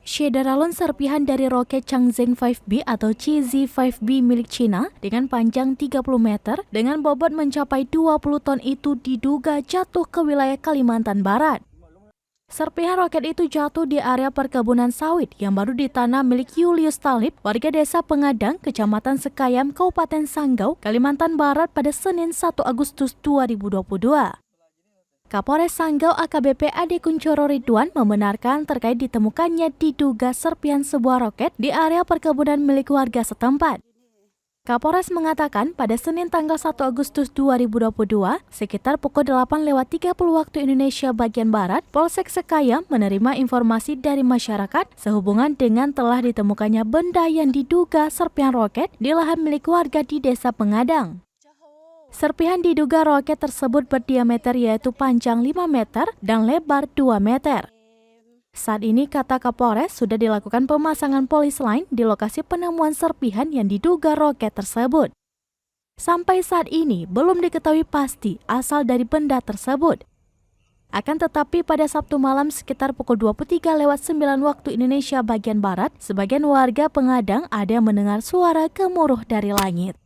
Shederalon serpihan dari roket Changzheng 5B atau CZ-5B milik China dengan panjang 30 meter dengan bobot mencapai 20 ton itu diduga jatuh ke wilayah Kalimantan Barat. Serpihan roket itu jatuh di area perkebunan sawit yang baru ditanam milik Julius Talib, warga desa Pengadang, Kecamatan Sekayam, Kabupaten Sanggau, Kalimantan Barat pada Senin 1 Agustus 2022. Kapolres Sanggau AKBP Ade Kuncoro Ridwan membenarkan terkait ditemukannya diduga serpihan sebuah roket di area perkebunan milik warga setempat. Kapolres mengatakan pada Senin tanggal 1 Agustus 2022, sekitar pukul 8:30 waktu Indonesia bagian Barat, Polsek Sekayam menerima informasi dari masyarakat sehubungan dengan telah ditemukannya benda yang diduga serpihan roket di lahan milik warga di Desa Pengadang. Serpihan diduga roket tersebut berdiameter yaitu panjang 5 meter dan lebar 2 meter. Saat ini, kata Kapolres, sudah dilakukan pemasangan polis lain di lokasi penemuan serpihan yang diduga roket tersebut. Sampai saat ini, belum diketahui pasti asal dari benda tersebut. Akan tetapi pada Sabtu malam sekitar pukul 23:09 waktu Indonesia bagian Barat, sebagian warga Pengadang ada yang mendengar suara gemuruh dari langit.